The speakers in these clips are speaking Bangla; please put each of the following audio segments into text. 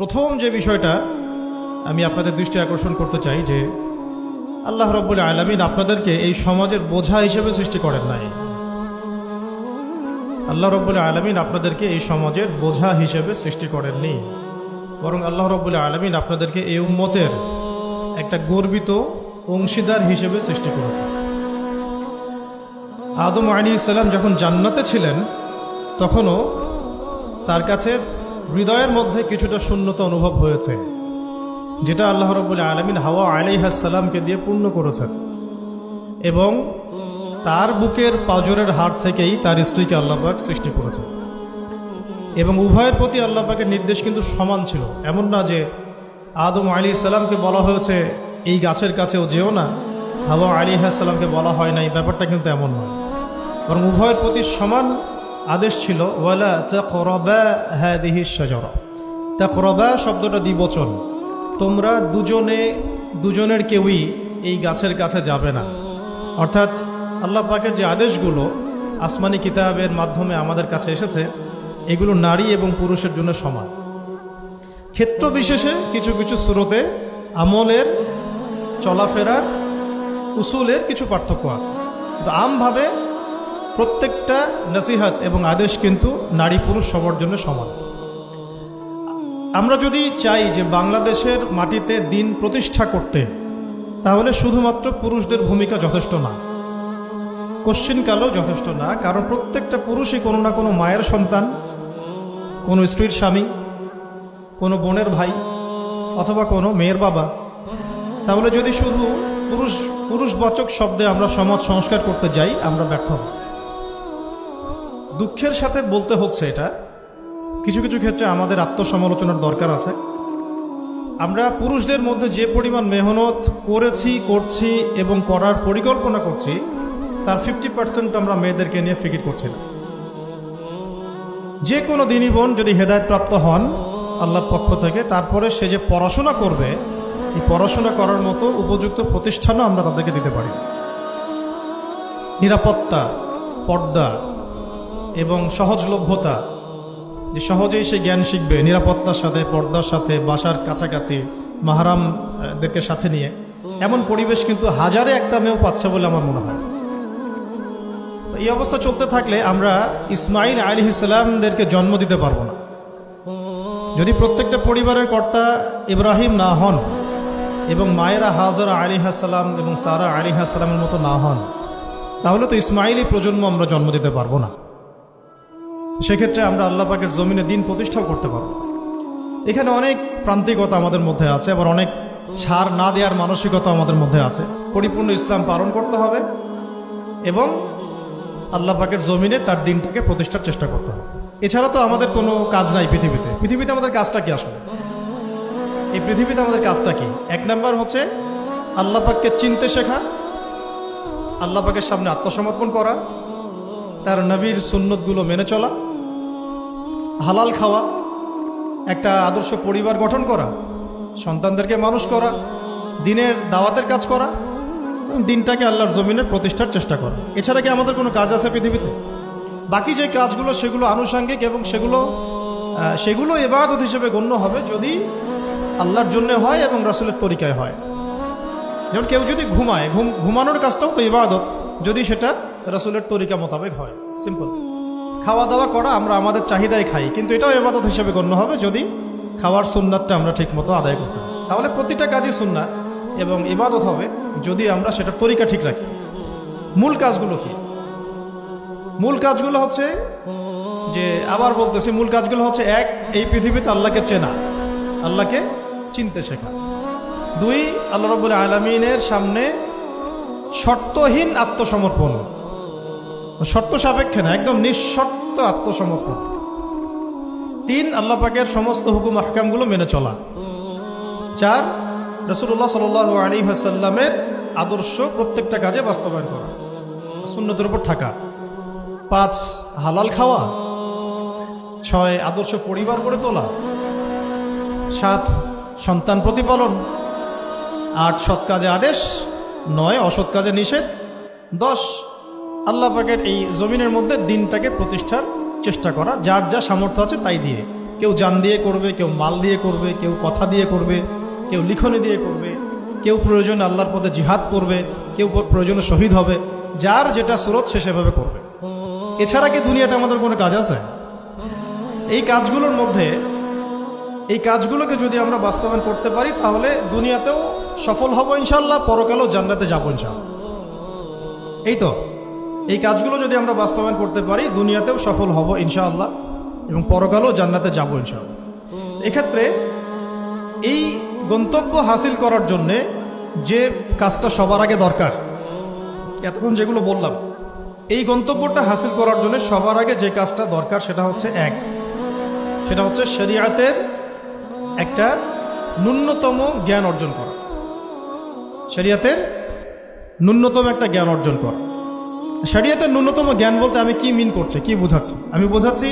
প্রথম যে বিষয়টা আমি আপনাদের দৃষ্টি আকর্ষণ করতে চাই যে আল্লাহ রাব্বুল আলামিন আপনাদেরকে এই সমাজের বোঝা হিসেবে সৃষ্টি করেন নাই। আল্লাহ রাব্বুল আলামিন আপনাদেরকে এই সমাজের বোঝা হিসেবে সৃষ্টি করেননি, বরং আল্লাহ রাব্বুল আলামিন আপনাদেরকে এই উম্মতের একটা গর্বিত অংশীদার হিসেবে সৃষ্টি করেছেন। আদম আলাইহিস সালাম যখন জান্নাতে ছিলেন তখনও তার কাছে হৃদয়ের মধ্যে কিছুটা শূন্যতা অনুভব হয়েছে, যেটা আল্লাহ রাব্বুল আলামিন হাওয়া আলাইহিস সালামকে দিয়ে পূর্ণ করেছেন এবং তার বুকের পাঁজরের হাড় থেকেই তার স্ত্রীকে আল্লাহ পাক সৃষ্টি করেছেন। এবং উভয়ের প্রতি আল্লাহ পাকের নির্দেশ কিন্তু সমান ছিল। এমন না যে আদম আলাইহিস সালামকে বলা হয়েছে এই গাছের কাছেও যেও না, হাওয়া আলাইহিস সালামকে বলা হয় নাই, ব্যাপারটা কিন্তু এমন নয়, বরং উভয়ের প্রতি সমান আদেশ ছিল। ওয়ালা তাকরাবা হাদিহিশ শাজারা, তাকরাবা শব্দটা দ্বিবচন, তোমরা দুজনের কেউই এই গাছের কাছে যাবে না। অর্থাৎ আল্লাহ পাকের যে আদেশগুলো আসমানি কিতাবের মাধ্যমে আমাদের কাছে এসেছে এগুলো নারী এবং পুরুষের জন্য সমান। ক্ষেত্র বিশেষে কিছু কিছু সূরতে আমলের, চলাফেরার, উসুলের কিছু পার্থক্য আছে, কিন্তু আমভাবে প্রত্যেকটা নসিহত এবং আদেশ কিন্তু নারী পুরুষ সবার জন্য সমান। আমরা যদি চাই যে বাংলাদেশের মাটিতে দিন প্রতিষ্ঠা করতে, তাহলে শুধুমাত্র পুরুষদের ভূমিকা যথেষ্ট না, কোশ্চিনকালও যথেষ্ট না। কারণ প্রত্যেকটা পুরুষই কোনো না কোনো মায়ের সন্তান, কোনো স্ত্রীর স্বামী, কোনো বোনের ভাই অথবা কোনো মেয়ের বাবা। তাহলে যদি শুধু পুরুষবাচক শব্দে আমরা সমাজ সংস্কার করতে যাই, আমরা ব্যর্থ হব। দুঃখের সাথে বলতে হচ্ছে এটা, কিছু কিছু ক্ষেত্রে আমাদের আত্মসমালোচনার দরকার আছে। আমরা পুরুষদের মধ্যে যে পরিমাণ মেহনত করেছি, করছি এবং করার পরিকল্পনা করছি, তার 50% আমরা মেয়েদেরকে নিয়ে ফিকির করছি না। যে কোনো দিনই বোন যদি হেদায়েতপ্রাপ্ত হন আল্লাহর পক্ষ থেকে, তারপরে সে যে পড়াশোনা করবে, এই পড়াশোনা করার মতো উপযুক্ত প্রতিষ্ঠানও আমরা তাদেরকে দিতে পারি। নিরাপত্তা, পর্দা এবং সহজলভ্যতা, যে সহজেই সে জ্ঞান শিখবে নিরাপত্তার সাথে, পর্দার সাথে, বাসার কাছাকাছি মাহরামদেরকে সাথে নিয়ে, এমন পরিবেশ কিন্তু হাজারে একটা মেয়েও পাচ্ছে বলে আমার মনে হয়। তো এই অবস্থা চলতে থাকলে আমরা ইসমাইল আলাইহিস সালামদেরকে জন্ম দিতে পারবো না। যদি প্রত্যেকটা পরিবারের কর্তা ইব্রাহিম না হন এবং মায়েরা হাজরা আলাইহিস সালাম এবং সারা আলাইহিস সালামের মতো না হন, তাহলে তো ইসমাইলি প্রজন্ম আমরা জন্ম দিতে পারবো না। সেক্ষেত্রে আমরা আল্লাহ পাকের জমিনে দিন প্রতিষ্ঠাও করতে পারব। এখানে অনেক প্রান্তিকতা আমাদের মধ্যে আছে, আবার অনেক ছাড় না দেওয়ার মানসিকতা আমাদের মধ্যে আছে। পরিপূর্ণ ইসলাম পালন করতে হবে এবং আল্লাহ পাকের জমিনে তার দিনটাকে প্রতিষ্ঠার চেষ্টা করতে হবে। এছাড়া তো আমাদের কোনো কাজ নাই পৃথিবীতে আমাদের কাজটা কি আসলে? এই পৃথিবীতে আমাদের কাজটা কি? এক নাম্বার হচ্ছে আল্লাহ পাককে চিনতে শেখা, আল্লাহ পাকের সামনে আত্মসমর্পণ করা, তার নবীর সুন্নতগুলো মেনে চলা, হালাল খাওয়া, একটা আদর্শ পরিবার গঠন করা, সন্তানদেরকে মানুষ করা, দিনের দাওয়াতের কাজ করা, দিনটাকে আল্লাহর জমিনে প্রতিষ্ঠার চেষ্টা করা। এছাড়া কি আমাদের কোনো কাজ আছে পৃথিবীতে? বাকি যে কাজগুলো সেগুলো আনুষঙ্গিক এবং সেগুলো ইবাদত হিসেবে গণ্য হবে যদি আল্লাহর জন্য হয় এবং রাসূলের তরিকায় হয়। যেমন কেউ যদি ঘুমায়, ঘুমানোর কাজটাও তো ইবাদত, যদি সেটা রাসূলের তরিকা মোতাবেক হয়। সিম্পল। খাওয়া দাওয়া করা, আমরা আমাদের চাহিদায় খাই, কিন্তু এটাও ইবাদত হিসেবে গণ্য হবে যদি খাওয়ার সুন্নাতটা আমরা ঠিক মতো আদায় করতে পারি। তাহলে প্রতিটা কাজই সুন্নাত এবং ইবাদত হবে যদি আমরা সেটা তরিকা ঠিক রাখি। মূল কাজগুলো কি? মূল কাজগুলো হচ্ছে যে, আবার বলতেছি, মূল কাজগুলো হচ্ছে, এক, এই পৃথিবীতে আল্লাহকে চেনা, আল্লাহকে চিনতে শেখা। দুই, আল্লাহ রাব্বুল আলামিনের সামনে শর্তহীন আত্মসমর্পণ, শর্ত সাপেক্ষে না, একদম নিঃশর্ত আত্মসমর্পণ। তিন, আল্লাহ পাকের সমস্ত হুকুম আহকামগুলো মেনে চলা। চার, রাসূলুল্লাহ সাল্লাল্লাহু আলাইহি ওয়াসাল্লামের আদর্শ প্রত্যেকটা কাজে বাস্তবায়ন করা, সুন্নতের উপর থাকা। পাঁচ, হালাল খাওয়া। ছয়, আদর্শ পরিবার গড়ে তোলা। সাত, সন্তান প্রতিপালন। আট, সৎ কাজে আদেশ। নয়, অসৎ কাজে নিষেধ। 10, আল্লাহ পাকের এই জমিনের মধ্যে দিনটাকে প্রতিষ্ঠার চেষ্টা করা, যার যা সামর্থ্য আছে তাই দিয়ে। কেউ জান দিয়ে করবে, কেউ মাল দিয়ে করবে, কেউ কথা দিয়ে করবে, কেউ লিখনি দিয়ে করবে, কেউ প্রয়োজনে আল্লাহর পথে জিহাদ করবে, কেউ প্রয়োজনে শহীদ হবে। যার যেটা স্রোত সে সেভাবে করবে। এছাড়া কি দুনিয়াতে আমাদের কোনো কাজ আছে? এই কাজগুলোর মধ্যে এই কাজগুলোকে যদি আমরা বাস্তবায়ন করতে পারি তাহলে দুনিয়াতেও সফল হব ইনশাআল্লাহ, পরকালেও জান্নাতে যাবো ইনশাআল্লাহ। এই তো এই কাজগুলো যদি আমরা বাস্তবায়ন করতে পারি দুনিয়াতেও সফল হব ইনশাআল্লাহ এবং পরকালেও জান্নাতে যাবো ইনশাআল্লাহ। এক্ষেত্রে এই গন্তব্য হাসিল করার জন্যে যে কাজটা সবার আগে দরকার, এতক্ষণ যেগুলো বললাম, এই গন্তব্যটা হাসিল করার জন্য সবার আগে যে কাজটা দরকার সেটা হচ্ছে শরীয়তের একটা ন্যূনতম জ্ঞান অর্জন করা। শরীয়তের ন্যূনতম একটা জ্ঞান অর্জন করা। শরীয়তের ন্যূনতম জ্ঞান বলতে আমি কি মিন করছি, কি বোঝাচ্ছি? আমি বোঝাচ্ছি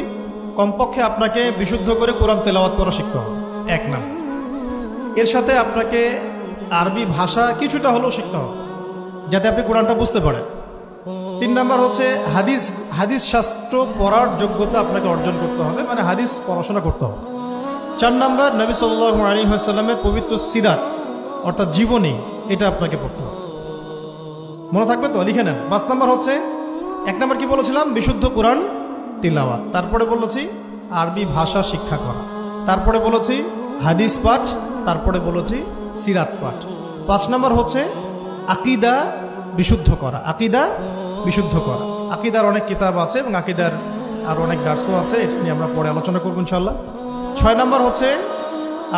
কমপক্ষে আপনাকে বিশুদ্ধ করে কোরআন তেলাওয়াত করা শিখতে হবে, এক নাম্বার। এর সাথে আপনাকে আরবি ভাষা কিছুটা হলেও শিখতে হবে যাতে আপনি কোরআনটা বুঝতে পারেন। 3 নাম্বার হচ্ছে হাদিস শাস্ত্র পড়ার যোগ্যতা আপনাকে অর্জন করতে হবে, মানে হাদিস পড়াশোনা করতে হবে। 4 নাম্বার নবী সাল্লাল্লাহু আলাইহি ওয়াসাল্লামের পবিত্র সিরাত অর্থাৎ জীবনী, এটা আপনাকে পড়তে হবে। মনে থাকবে তো? লিখে নেন। 5 নাম্বার হচ্ছে, 1 নাম্বার কি বলেছিলাম? বিশুদ্ধ কোরআন তিলাওয়াত। তারপরে বলেছি আরবি ভাষা শিক্ষা করা। তারপরে বলেছি হাদিস পাঠ। তারপরে বলেছি সিরাত পাঠ। 5 নাম্বার হচ্ছে আকীদা বিশুদ্ধ করা। আকীদা বিশুদ্ধ করা। আকীদার অনেক কিতাব আছে এবং আকীদার আর অনেক দার্সও আছে, এটা নিয়ে আমরা পরে আলোচনা করব ইনশাআল্লাহ। 6 নাম্বার হচ্ছে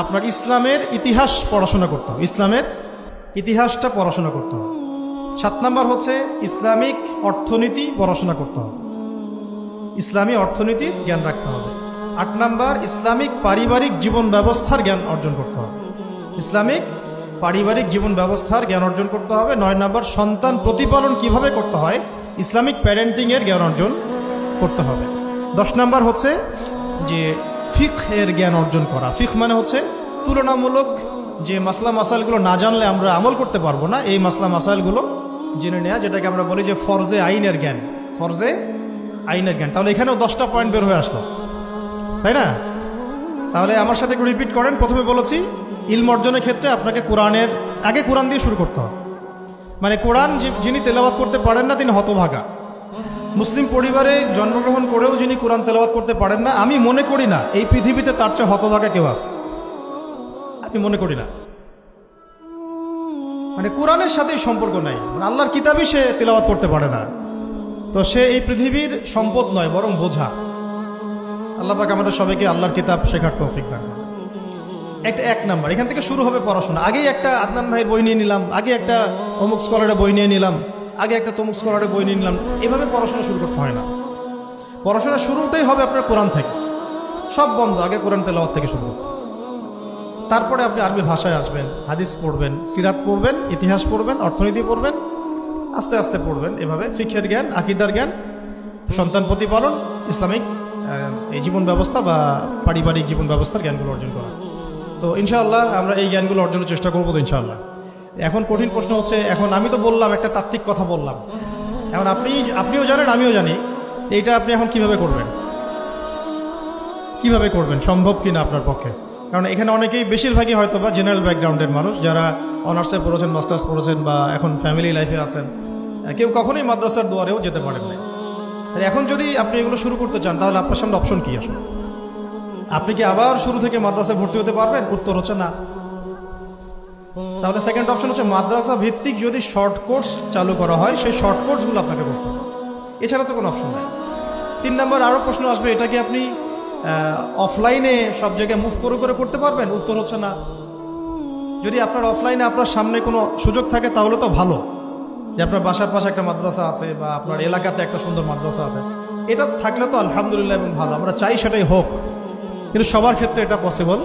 আপনার ইসলামের ইতিহাস পড়াশোনা করতে হবে, ইসলামের ইতিহাসটা পড়াশোনা করতে হবে। 7 নাম্বার হচ্ছে ইসলামিক অর্থনীতি পড়াশোনা করতে হবে, ইসলামী অর্থনীতির জ্ঞান রাখতে হবে। 8 নাম্বার ইসলামিক পারিবারিক জীবন ব্যবস্থার জ্ঞান অর্জন করতে হবে, ইসলামিক পারিবারিক জীবন ব্যবস্থার জ্ঞান অর্জন করতে হবে। 9 নাম্বার সন্তান প্রতিপালন কিভাবে করতে হয়, ইসলামিক প্যারেন্টিংয়ের জ্ঞান অর্জন করতে হবে। 10 নাম্বার হচ্ছে যে ফিকহের জ্ঞান অর্জন করা। ফিকহ মানে হচ্ছে তুলনামূলক যে মাসলা মাসাইলগুলো না জানলে আমরা আমল করতে পারবো না, এই মাসলা মাসাইলগুলো জেনে নেওয়া, যেটাকে আমরা বলি যে ফরজে আইনের জ্ঞান, ফরজে আইনের জ্ঞান। তাহলে এখানেও 10টা পয়েন্ট বের হয়ে আসলো, তাই না? তাহলে আমার সাথে একটু রিপিট করেন। প্রথমে বলেছি ইলম অর্জনের ক্ষেত্রে আপনাকে কোরআনের আগে কোরআন দিয়ে শুরু করতে হবে, মানে কোরআন যিনি তেলাওয়াত করতে পারেন না তিনি হতভাগা। মুসলিম পরিবারে জন্মগ্রহণ করেও যিনি কোরআন তেলাওয়াত করতে পারেন না, আমি মনে করি না এই পৃথিবীতে তার চেয়ে হতভাগা কেউ আছে, আমি মনে করি না। মানে কোরআনের সাথেই সম্পর্ক নাই, মানে আল্লাহর কিতাবই সে তেলাওয়াত করতে পারে না, তো সে এই পৃথিবীর সম্পদ নয় বরং বোঝা। আল্লাহ পাক আমাদের সবাইকে আল্লাহর কিতাব শেখার তৌফিক দান করুন। একটা 1 নাম্বার, এখান থেকে শুরু হবে পড়াশোনা। আগেই একটা আদনান ভাইয়ের বই নিয়ে নিলাম, আগে একটা অমুক স্কলারের বই নিয়ে নিলাম, আগে একটা তমুক স্কলারের বই নিয়ে নিলাম, এভাবে পড়াশোনা শুরু করতে হয় না। পড়াশোনা শুরুটাই হবে আপনার কোরআন থেকে, সব বন্ধ, আগে কোরআন তেলাওয়াত থেকে শুরু করতে। তারপরে আপনি আরবি ভাষায় আসবেন, হাদিস পড়বেন, সিরাত পড়বেন, ইতিহাস পড়বেন, অর্থনীতি পড়বেন, আস্তে আস্তে পড়বেন। এভাবে ফিকহের জ্ঞান, আকীদার জ্ঞান, সন্তান প্রতিপালন, ইসলামিক এই জীবন ব্যবস্থা বা পারিবারিক জীবন ব্যবস্থার জ্ঞানগুলো অর্জন করা। তো ইনশাআল্লাহ আমরা এই জ্ঞানগুলো অর্জনের চেষ্টা করবো তো ইনশাআল্লাহ। এখন কঠিন প্রশ্ন হচ্ছে, এখন আমি তো বললাম একটা তাত্ত্বিক কথা বললাম, এখন আপনিও জানেন আমিও জানি, এইটা আপনি এখন কিভাবে করবেন, কিভাবে করবেন, সম্ভব কিনা আপনার পক্ষে? কারণ এখানে অনেকেই, বেশিরভাগই হয়তো বা জেনারেল ব্যাকগ্রাউন্ডের মানুষ, যারা অনার্সে পড়েছেন, মাস্টার্স পড়েছেন বা এখন ফ্যামিলি লাইফে আছেন, কেউ কখনোই মাদ্রাসার দুয়ারেও যেতে পারেন না। এখন যদি আপনি এগুলো শুরু করতে চান তাহলে আপনার সামনে অপশন কি আসলে? আপনি কি আবার শুরু থেকে মাদ্রাসায় ভর্তি হতে পারবেন? উত্তর হচ্ছে না। তাহলে সেকেন্ড অপশন হচ্ছে মাদ্রাসা ভিত্তিক যদি শর্ট কোর্স চালু করা হয়, সেই শর্ট কোর্সগুলো আপনাকে করতে হবে, এছাড়া তো কোনো অপশন নেই। 3 নাম্বার আরও প্রশ্ন আসবে, এটা কি আপনি অফলাইনে সব জায়গায় মুভ করে করে করতে পারবেন? উত্তর হচ্ছে না। যদি আপনার অফলাইনে আপনার সামনে কোনো সুযোগ থাকে তাহলে তো ভালো, যে আপনার বাসার পাশে একটা মাদ্রাসা আছে বা আপনার এলাকাতে একটা সুন্দর মাদ্রাসা আছে, এটা থাকলে তো আলহামদুলিল্লাহ এবং ভালো, আমরা চাই সেটাই হোক, কিন্তু সবার ক্ষেত্রে এটা পসিবল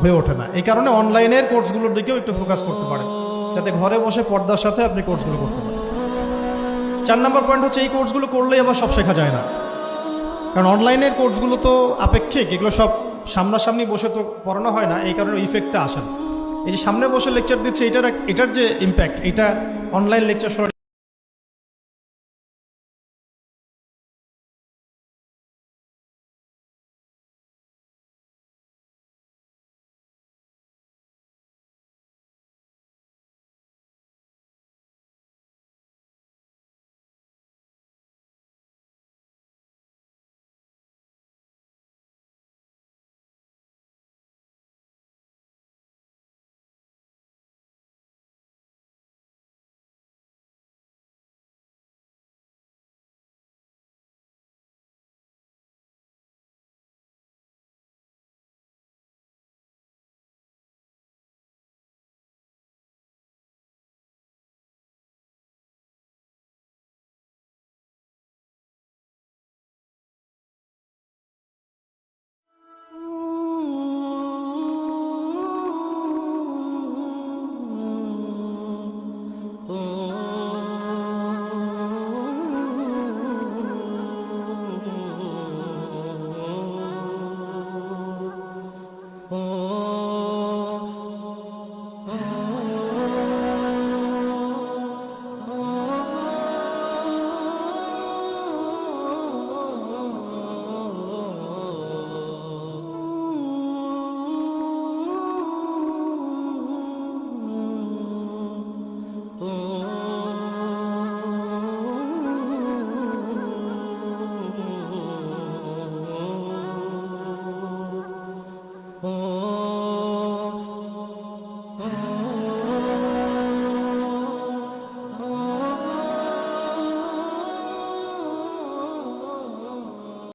হয়ে ওঠে না। এই কারণে অনলাইনের কোর্সগুলোর দিকেও একটু ফোকাস করতে পারেন, যাতে ঘরে বসে পর্দার সাথে আপনি কোর্সগুলো করতে পারেন। 4 নাম্বার পয়েন্ট হচ্ছে, এই কোর্সগুলো করলেই আবার সব শেখা যায় না, কারণ অনলাইনের কোর্সগুলো তো আপেক্ষিক, এগুলো সব সামনাসামনি বসে তো পড়ানো হয় না, এই কারণে ইফেক্টটা আসে না। এই যে সামনে বসে লেকচার দিচ্ছে, এটার যে ইম্প্যাক্ট, এটা অনলাইন লেকচার